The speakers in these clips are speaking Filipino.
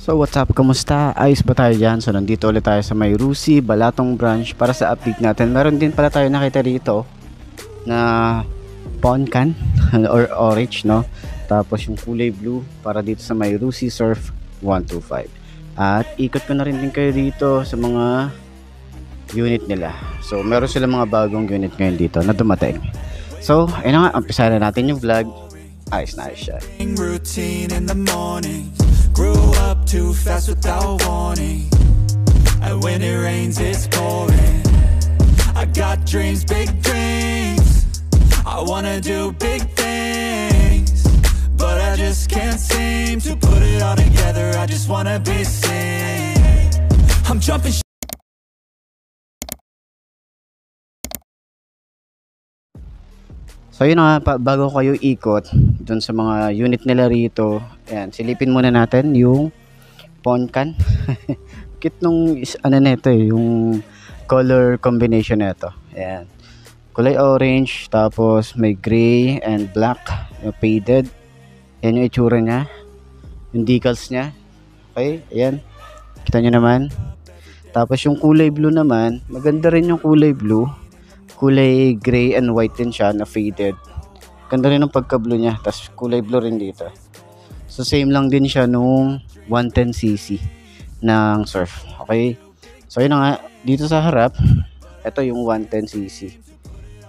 So what's up, kamusta? Ayos ba tayo dyan? So nandito ulit tayo sa may Rusi, Balatong branch para sa update natin. Meron din pala tayo nakita dito na Poncan or orange, no? Tapos yung kulay blue para dito sa may Rusi Surf 125. At ikot ko na rin din kayo dito sa mga unit nila. So meron sila mga bagong unit ngayon dito na dumating. So ayun nga, umpisa na natin yung vlog. Ayos na ayos siya. Routine in the morning. Grew up too fast without warning. And when it rains it's pouring. I got dreams, big dreams. I wanna do big things, but I just can't seem to put it all together. I just wanna be seen. I'm jumping So yun nga, bago kayo ikot dun sa mga unit nila rito, ayan, silipin muna natin yung Poncan. Cute nung ano nito yung color combination nito. Ayan. Kulay orange, tapos may gray and black, yung faded. Ayan yung itsura niya. Yung decals niya. Okay, ayan. Kita nyo naman. Tapos yung kulay blue naman, maganda rin yung kulay blue. Kulay gray and white din siya na faded. Ganda rin ang pagka-blue niya. Tapos kulay blue rin dito. So same lang din siya nung 110cc ng Surf. Okay. So yun nga. Dito sa harap, ito yung 110cc.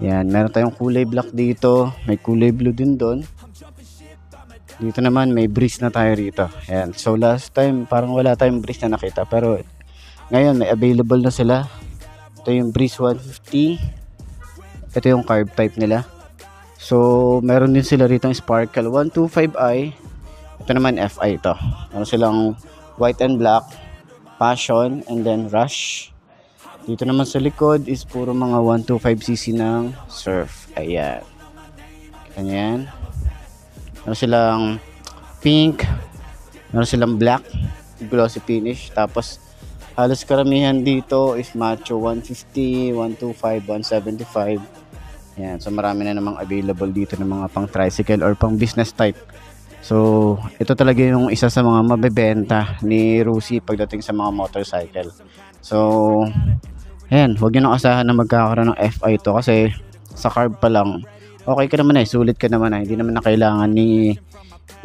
Yan. Meron tayong kulay black dito. May kulay blue din doon. Dito naman may breeze na tayo rito. Yan. So last time parang wala tayong breeze na nakita. Pero ngayon may available na sila. Ito yung breeze 150. Ito yung carb type nila. So, meron din sila rito ng Sparkle 125i. Ito naman FI ito. Meron silang white and black, Passion, and then Rush. Dito naman sa likod is puro mga 125cc ng Surf. Ayan. Kita nyo yan. Meron silang pink. Meron silang black, glossy finish. Tapos, halos karamihan dito is Macho 150, 125, 175. Yan, so marami na namang available dito ng mga pang tricycle or pang business type. So, ito talaga yung isa sa mga mabebenta ni Rusi pagdating sa mga motorcycle. So, ayan, huwag nyo nang asahan na magkakaroon ng FI ito kasi sa carb pa lang, okay ka naman sulit ka naman hindi naman na kailangan ni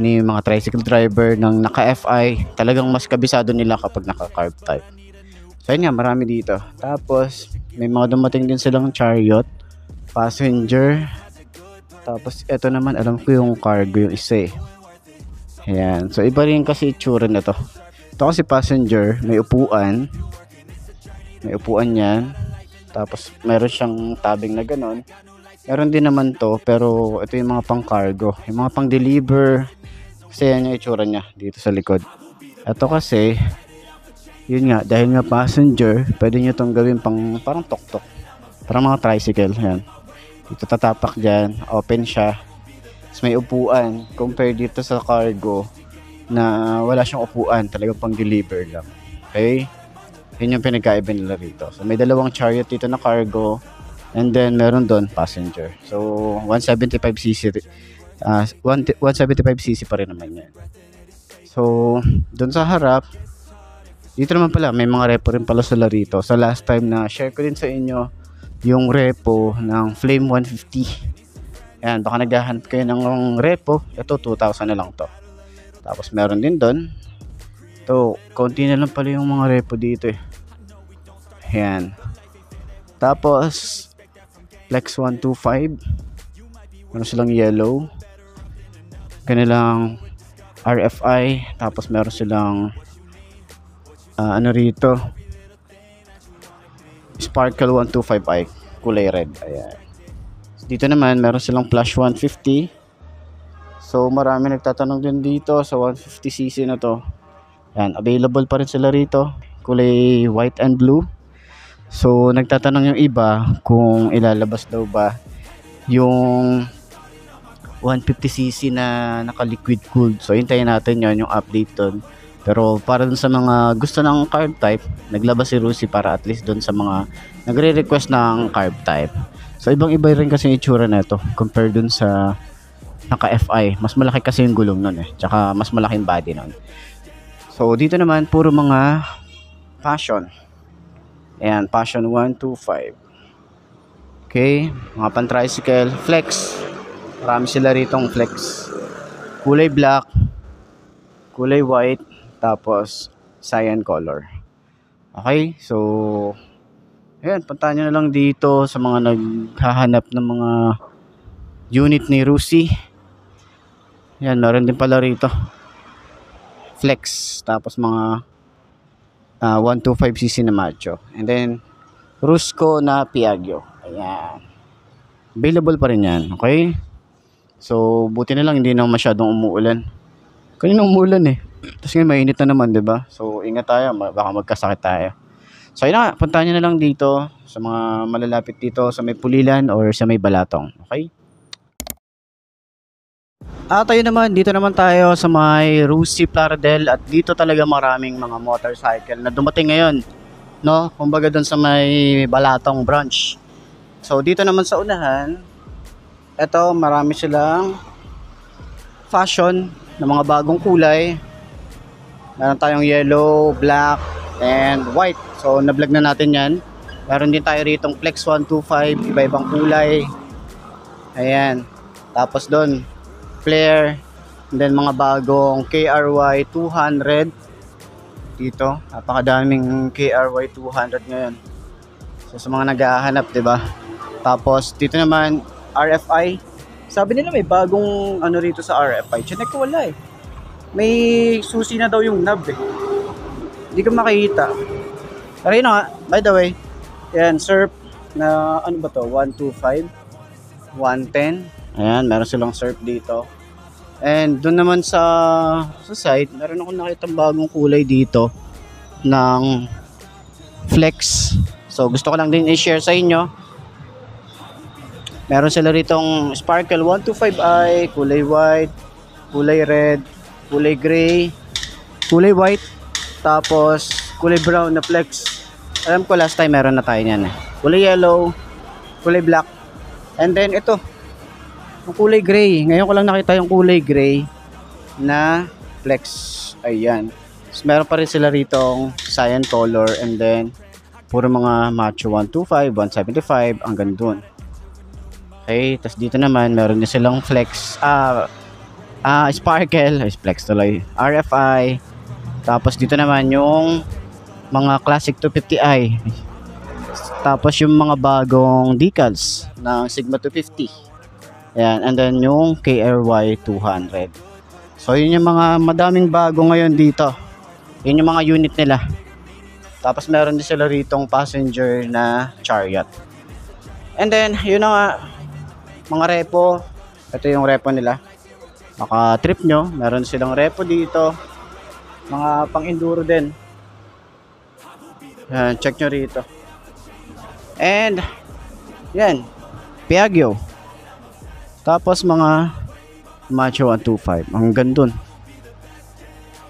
mga tricycle driver ng naka-FI. Talagang mas kabisado nila kapag naka-carb type. So, ayan nga, marami dito. Tapos, may mga dumating din silang Chariot, Passenger. Tapos ito naman, alam ko yung cargo yung isa Ayan. So iba rin kasi itsura na to. Ito kasi Passenger, may upuan. May upuan yan. Tapos meron siyang tabing na ganon. Meron din naman to, pero ito yung mga pang cargo. Yung mga pang deliver. Kasi yan yung itsura niya dito sa likod. Ito kasi, yun nga, dahil nga Passenger, pwede nyo itong gawin parang tok-tok. Parang mga tricycle. Ayan. Dito tatapak dyan, open siya. Tapos may upuan. Compare dito sa cargo na wala siyang upuan, talagang pang deliver lang. Okay? Yun yung pinagkaiba nila rito. So may dalawang Chariot dito na cargo, and then meron doon Passenger. So 175cc 175cc pa rin naman yan. So doon sa harap, dito naman pala may mga repo rin pala sila rito. So last time na share ko din sa inyo yung repo ng Flame 150. Ayan, baka naghahanap kayo ng repo. Ito 2,000 na lang to. Tapos meron din doon. Ito, konti na lang pala yung mga repo dito Ayan. Tapos Flex 125. Meron silang yellow. Kanilang RFI. Tapos meron silang ano rito, Sparkle 125i, kulay red. Ayan. Dito naman meron silang Flash 150. So marami nagtatanong din dito sa 150cc na to. Ayan, available pa rin sila rito, kulay white and blue. So nagtatanong yung iba kung ilalabas daw ba yung 150cc na naka liquid cooled. So hintayin natin yon, yung update doon. Pero para dun sa mga gusto ng carb type, naglabas si Rusi para at least dun sa mga nagre-request ng carb type. So ibang iba rin kasi yung itsura na ito compare dun sa naka FI. Mas malaki kasi yung gulong nun Tsaka mas malaking body nun. So dito naman puro mga Passion. Ayan, Passion 125. Okay, mga pan-tricycle, Flex. Marami sila ritong Flex. Kulay black, kulay white, tapos cyan color. Okay, so ayan, puntahan nyo na lang dito sa mga naghahanap ng mga unit ni Rusi. Ayan, meron din pala rito Flex, tapos mga 125cc na Macho, and then Rusco na Piaggio. Ayan, available pa rin yan. Okay, so buti na lang hindi na masyadong umuulan. Kanina umuulan eh, tapos ngayon mainit na naman, diba? So ingat tayo, baka magkasakit tayo. So ayun na, puntahan nyo na lang dito sa mga malalapit dito sa may Pulilan or sa may Balatong. Okay, at tayo naman, dito naman tayo sa may Rusi Plaridel, at dito talaga maraming mga motorcycle na dumating ngayon, no? Kumbaga doon sa may Balatong branch. So dito naman sa unahan, eto marami silang fashion na mga bagong kulay. Meron tayong yellow, black, and white. So na-vlog na natin yan. Meron din tayo ritong Flex 125, iba-ibang kulay. Ayan. Tapos doon Flare, and then mga bagong KRY 200 dito. Napakadaming KRY 200 ngayon. So sa mga naghahanap, 'di ba? Tapos dito naman RFI. Sabi nila may bagong ano rito sa RFI. Chinek ko, wala eh. May susi na daw yung knob eh. Hindi ko makikita. Pero yun nga, by the way, yan, surf na ano ba to? 125, 110. Ayan, meron silang surf dito. And doon naman sa side, meron ako nakitang bagong kulay dito ng Flex. So gusto ko lang din i-share sa inyo. Meron sila ritong Sparkle 125i, kulay white, kulay red, kulay gray, kulay white, tapos kulay brown na Flex. Alam ko last time meron na tayo niyan eh. Kulay yellow, kulay black, and then ito yung kulay gray. Ngayon ko lang nakita yung kulay gray na Flex. Ayan. So, meron pa rin sila ritong cyan color, and then puro mga Macho 125, 175 hanggang dun. Okay, tapos dito naman meron din silang Flex Sparkle, Flex tuloy, RFI. Tapos dito naman yung mga Classic 250i. Tapos yung mga bagong decals ng Sigma 250. Ayan, and then yung KRY 200. So yun yung mga madaming bago ngayon dito. Yun yung mga unit nila. Tapos meron din sila ritong passenger na Chariot. And then yun na nga, mga repo. Ito yung repo nila. Maka trip nyo, meron silang repo dito. Mga pang enduro din. Ayan, check nyo rito. And yan, Piaggio. Tapos mga Macho 125 hanggang dun.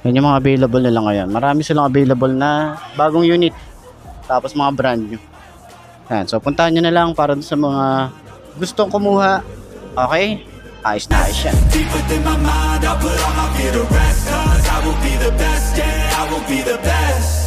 Yan yung mga available nila ngayon. Marami silang available na bagong unit. Tapos mga brand new. Yan, so puntahan nyo na lang para sa mga gustong kumuha. Okay? Ayos na ayos yan. Deep within my mind, I'll put all my fear to rest. 'Cause I will be the best, yeah, I will be the best.